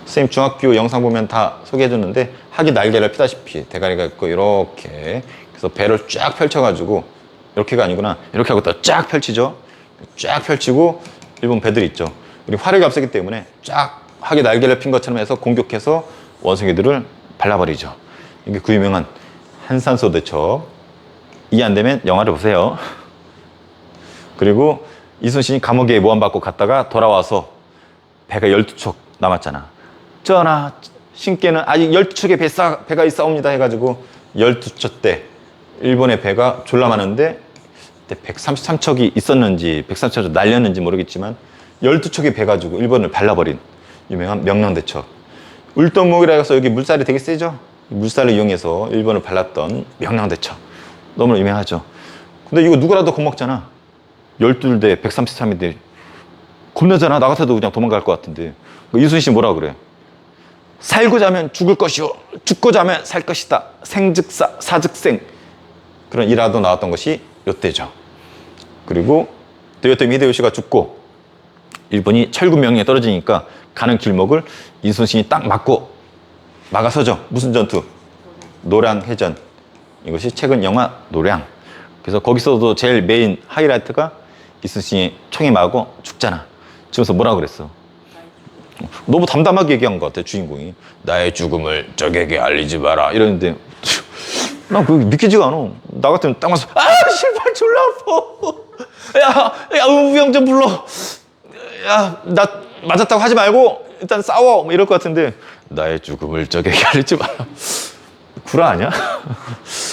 선생님 중학교 영상 보면 다 소개해 줬는데, 학이 날개를 펴다시피 대가리가 있고 이렇게, 그래서 배를 쫙 펼쳐가지고, 이렇게가 아니구나, 이렇게 하고 쫙 펼치죠. 쫙 펼치고 일본 배들이 있죠. 우리 화력이 앞서기 때문에 쫙 학이 날개를 핀 것처럼 해서 공격해서 원숭이들을 발라버리죠. 이게 그 유명한 한산소대첩. 이해 안 되면 영화를 보세요. 그리고 이순신이 감옥에 모함받고 갔다가 돌아와서 배가 12척 남았잖아. 전하, 신께는 아직 12척의 배가 있사옵니다 해가지고 12척 때 일본의 배가 졸라 많은데 133척이 있었는지 133척 날렸는지 모르겠지만 12척이 배 가지고 일본을 발라버린 유명한 명량대첩. 울동목이라 해서 여기 물살이 되게 세죠? 물살을 이용해서 일본을 발랐던 명량대첩. 너무 유명하죠. 근데 이거 누구라도 겁먹잖아. 12대 133인데 겁나잖아. 나 같아도 그냥 도망갈 것 같은데. 이순신 뭐라 그래? 살고자 하면 죽을 것이요, 죽고자 하면 살 것이다. 생즉사, 사즉생. 그런 일화도 나왔던 것이 요때죠. 그리고 도요토미 히데요시가 죽고 일본이 철군 명령에 떨어지니까 가는 길목을 이순신이 딱 막아서죠. 무슨 전투? 노량해전. 이것이 최근 영화 노량. 그래서 거기서도 제일 메인 하이라이트가 이순신이 총에 맞고 죽잖아. 죽어서 뭐라 그랬어? 너무 담담하게 얘기한 것 같아, 주인공이. 나의 죽음을 적에게 알리지 마라 이러는데 난 그게 믿기지가 않아. 나 같으면 딱 와서 실발 졸라 아파. 야 우병 좀 불러. 야, 나 맞았다고 하지 말고 일단 싸워 뭐 이럴 것 같은데, 나의 죽음을 적에게 알리지 마라. 구라 아니야?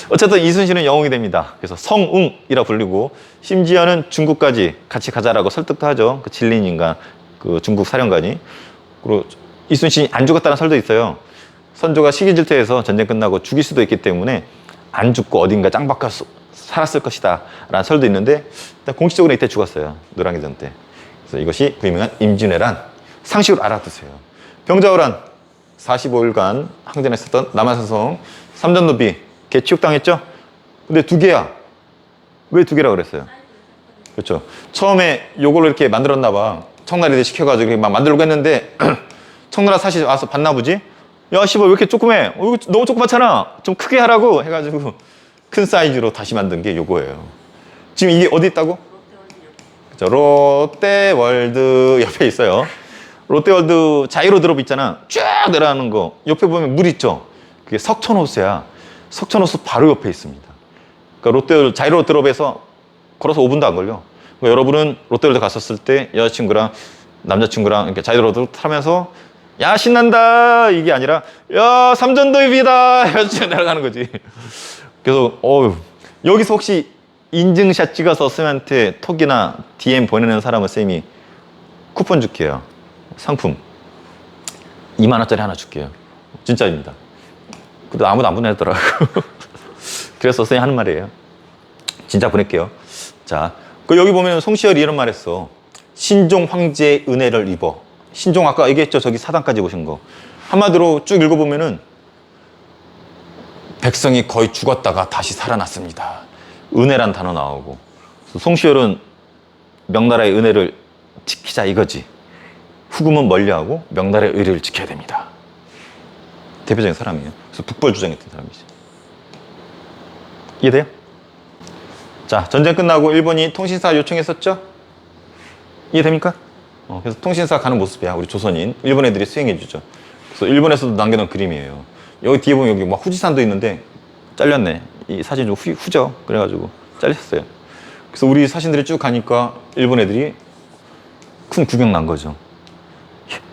어쨌든 이순신은 영웅이 됩니다. 그래서 성웅이라 불리고, 심지어는 중국까지 같이 가자라고 설득도 하죠. 그 진린 인간, 그 중국 사령관이. 그리고 이순신이 안 죽었다는 설도 있어요. 선조가 시기 질투해서 전쟁 끝나고 죽일 수도 있기 때문에 안 죽고 어딘가 짱박혀 살았을 것이다 라는 설도 있는데, 일단 공식적으로 이때 죽었어요. 노량해전 때. 그래서 이것이 그 유명한 임진왜란. 상식으로 알아두세요. 병자호란 45일간 항전했었던 남한산성 삼전노비 걔 취육당했죠? 근데 2개야. 왜 2개라고 그랬어요? 그렇죠. 처음에 요걸로 이렇게 만들었나 봐. 청나리들 시켜가지고 막 만들려고 했는데 청나라 사실 와서 봤나 보지? 야 씨발 왜 이렇게 조그매? 이거 너무 조그맣잖아. 좀 크게 하라고 해가지고 큰 사이즈로 다시 만든 게 요거예요. 지금 이게 어디 있다고? 그렇죠. 롯데월드 옆에 있어요. 롯데월드 자이로 드롭 있잖아. 쫙 내려가는 거. 옆에 보면 물 있죠? 그게 석촌호수야. 석촌호수 바로 옆에 있습니다. 그러니까 롯데월드 자이로 드롭에서 걸어서 5분도 안 걸려. 그러니까 여러분은 롯데월드 갔었을 때 여자친구랑 남자친구랑 이렇게 자이로 드롭 타면서 야 신난다 이게 아니라 야 삼전도입이다 해가지고 내려가는 거지. 그래서 여기서 혹시 인증샷 찍어서 쌤한테 톡이나 DM 보내는 사람은 쌤이 쿠폰 줄게요. 상품 2만 원짜리 하나 줄게요. 진짜입니다. 근데 아무도 안 보내더라고. 그래서 선생님 하는 말이에요. 진짜 보낼게요. 자, 그 여기 보면 송시열이 이런 말 했어. 신종 황제의 은혜를 입어. 신종 아까 얘기했죠. 저기 사단까지 보신 거. 한마디로 쭉 읽어보면은 백성이 거의 죽었다가 다시 살아났습니다. 은혜란 단어 나오고. 송시열은 명나라의 은혜를 지키자 이거지. 후금은 멀리하고 명나라의 의리를 지켜야 됩니다. 대표적인 사람이에요. 그래서 북벌 주장했던 사람이지. 이해돼요? 자, 전쟁 끝나고 일본이 통신사 요청했었죠? 이해됩니까? 그래서 통신사 가는 모습이야. 우리 조선인. 일본 애들이 수행해주죠. 그래서 일본에서도 남겨놓은 그림이에요. 여기 뒤에 보면 여기 막 후지산도 있는데 잘렸네. 이 사진 좀 후져. 그래가지고 잘렸어요. 그래서 우리 사진들이 쭉 가니까 일본 애들이 큰 구경 난 거죠.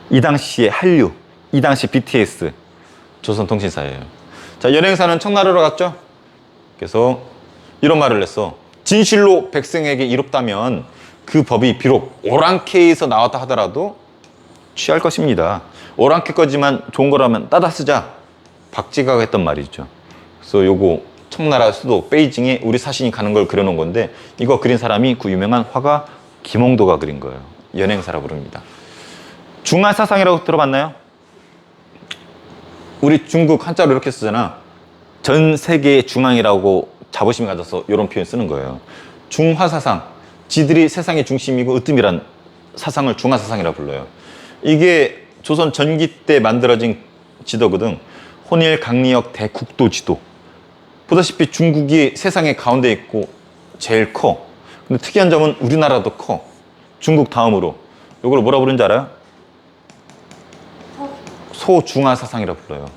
이 당시에 한류, 이 당시 BTS, 조선통신사예요. 자, 연행사는 청나라로 갔죠? 그래서 이런 말을 했어. 진실로 백성에게 이롭다면 그 법이 비록 오랑캐에서 나왔다 하더라도 취할 것입니다. 오랑캐 거지만 좋은 거라면 따다 쓰자. 박지가가 했던 말이죠. 그래서 요거 청나라 수도 베이징에 우리 사신이 가는 걸 그려놓은 건데 이거 그린 사람이 그 유명한 화가 김홍도가 그린 거예요. 연행사라 부릅니다. 중화사상이라고 들어봤나요? 우리 중국 한자로 이렇게 쓰잖아. 전 세계의 중앙이라고 자부심을 가져서 이런 표현 쓰는 거예요. 중화사상, 지들이 세상의 중심이고 으뜸이란 사상을 중화사상이라 불러요. 이게 조선 전기 때 만들어진 지도거든. 혼일 강리역 대국도 지도. 보다시피 중국이 세상의 가운데 있고 제일 커. 근데 특이한 점은 우리나라도 커. 중국 다음으로. 이걸 뭐라 부르는지 알아요? 소중화사상이라 불러요.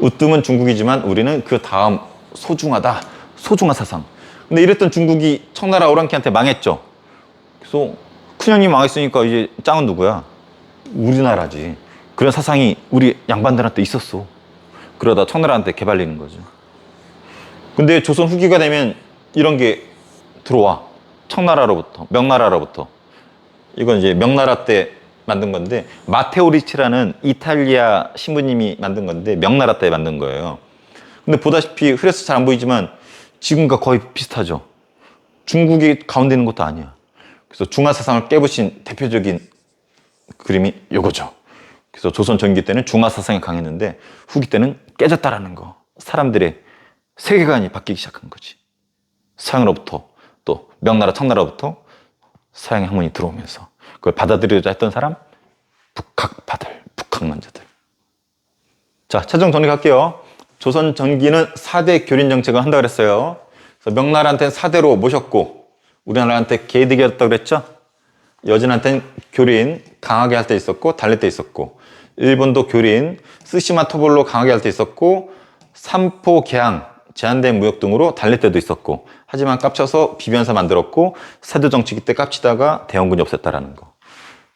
으뜸은 중국이지만 우리는 그 다음 소중하다. 소중화사상. 근데 이랬던 중국이 청나라 오랑캐한테 망했죠. 그래서 큰형이 망했으니까 이제 짱은 누구야? 우리나라지. 그런 사상이 우리 양반들한테 있었어. 그러다 청나라한테 개발리는 거죠. 근데 조선 후기가 되면 이런 게 들어와. 청나라로부터, 명나라로부터. 이건 이제 명나라 때 만든 건데 마테오 리치라는 이탈리아 신부님이 만든 건데 명나라 때 만든 거예요. 근데 보다시피 흐려서 잘 안 보이지만 지금과 거의 비슷하죠. 중국이 가운데 있는 것도 아니야. 그래서 중화사상을 깨부신 대표적인 그림이 요거죠. 그래서 조선 전기 때는 중화사상이 강했는데 후기 때는 깨졌다라는 거. 사람들의 세계관이 바뀌기 시작한 거지. 서양으로부터 또 명나라 청나라로부터 서양의 학문이 들어오면서 그걸 받아들이자 했던 사람 북학파들, 북학만자들. 자, 최종 정리할게요. 조선 전기는 4대 교린 정책을 한다고 그랬어요. 그래서 명나라한테는 4대로 모셨고 우리나라한테 개이득이었다고 그랬죠. 여진한테는 교린 강하게 할 때 있었고 달랠 때 있었고 일본도 교린 쓰시마 토벌로 강하게 할 때 있었고 삼포 개항 제한된 무역 등으로 달랠 때도 있었고 하지만 깝쳐서 비변사 만들었고 세도 정치기 때 깝치다가 대원군이 없앴다라는 거.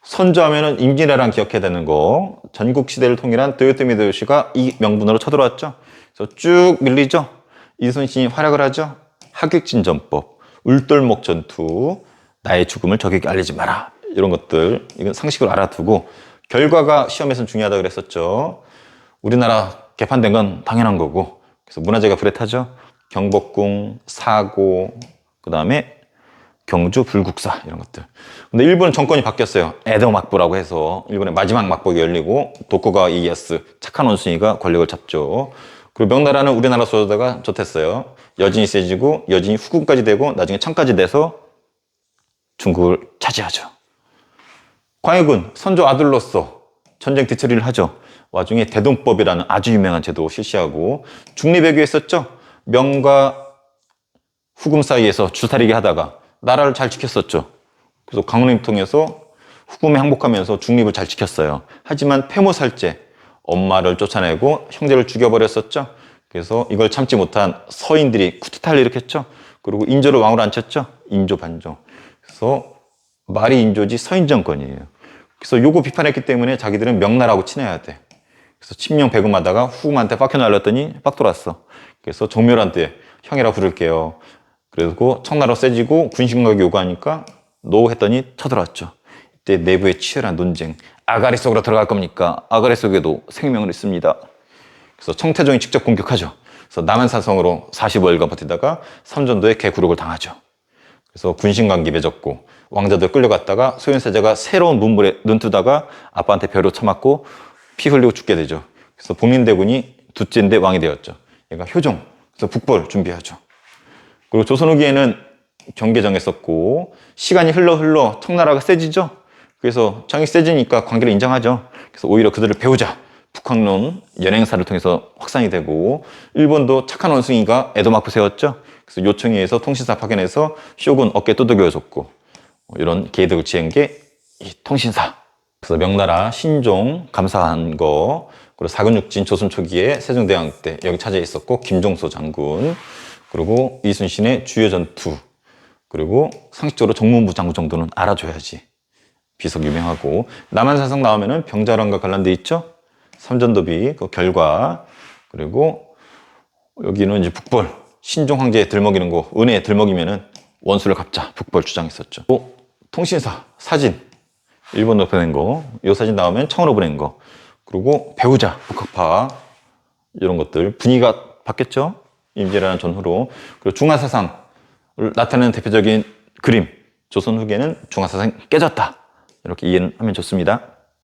선조하면은 임진왜란 기억해야 되는 거. 전국 시대를 통일한 도요토미 히데요시가 이 명분으로 쳐들어왔죠. 그래서 쭉 밀리죠. 이순신이 활약을 하죠. 하객진전법, 울돌목 전투, 나의 죽음을 적에게 알리지 마라. 이런 것들 이건 상식으로 알아두고 결과가 시험에서는 중요하다고 그랬었죠. 우리나라 개판된 건 당연한 거고 그래서 문화재가 불에 타죠. 경복궁, 사고, 그 다음에 경주 불국사 이런 것들. 근데 일본은 정권이 바뀌었어요. 에도 막부라고 해서 일본의 마지막 막복이 열리고 도쿠가와 이에야스 착한 원숭이가 권력을 잡죠. 그리고 명나라는 우리나라 소유다가 좋댔어요. 여진이 세지고 여진이 후금까지 되고 나중에 청까지 돼서 중국을 차지하죠. 광해군 선조 아들로서 전쟁 뒤처리를 하죠. 와중에 대동법이라는 아주 유명한 제도 실시하고 중립외교 했었죠. 명과 후금 사이에서 줄타리기 하다가 나라를 잘 지켰었죠. 그래서 강릉을 통해서 후금에 항복하면서 중립을 잘 지켰어요. 하지만 폐모살제, 엄마를 쫓아내고 형제를 죽여버렸었죠. 그래서 이걸 참지 못한 서인들이 쿠데타를 일으켰죠. 그리고 인조를 왕으로 앉혔죠. 인조 반정. 그래서 말이 인조지 서인 정권이에요. 그래서 요거 비판했기 때문에 자기들은 명나라하고 친해야 돼. 그래서 침명 배금하다가 후금한테 빡혀 날렸더니 빡 돌았어. 그래서 정묘한테 형이라 부를게요. 그리고 청나라 세지고 군신각이 요구하니까 노 했더니 쳐들어왔죠. 이때 내부의 치열한 논쟁. 아가리 속으로 들어갈 겁니까? 아가리 속에도 생명을 있습니다. 그래서 청태종이 직접 공격하죠. 그래서 남한사성으로 45일간 버티다가 삼전도에 개구력을 당하죠. 그래서 군신관계 맺었고 왕자들 끌려갔다가 소현세자가 새로운 문물에 눈뜨다가 아빠한테 벼로 쳐맞고 피 흘리고 죽게 되죠. 그래서 복린대군이 둘째인데 왕이 되었죠. 얘가 효종, 그래서 북벌 준비하죠. 그리고 조선 후기에는 경계 정했었고 시간이 흘러 청나라가 세지죠. 그래서 정이 세지니까 관계를 인정하죠. 그래서 오히려 그들을 배우자 북학론 연행사를 통해서 확산이 되고 일본도 착한 원숭이가 에도마크 세웠죠. 그래서 요청에 의해서 통신사 파견해서 쇼군 어깨 두들겨줬고 이런 계획을 지은 게 이 통신사. 그래서 명나라 신종 감사한 거 그리고 사근육진 조선 초기에 세종대왕 때 여기 차지해 있었고 김종소 장군 그리고 이순신의 주요 전투 그리고 상식적으로 정문부 장군 정도는 알아줘야지. 비석 유명하고 남한사성 나오면은 병자랑과 관련돼 있죠. 삼전도비 그 결과 그리고 여기는 이제 북벌 신종 황제에 들먹이는 거 은혜에 들먹이면은 원수를 갚자 북벌 주장했었죠. 또 통신사 사진 일본으로 보낸 거 이 사진 나오면 청으로 보낸 거 그리고 배우자 북학파 이런 것들 분위기가 바뀌었죠. 임진왜란 전후로 그리고 중화사상을 나타내는 대표적인 그림 조선 후기에는 중화사상이 깨졌다 이렇게 이해하면 좋습니다.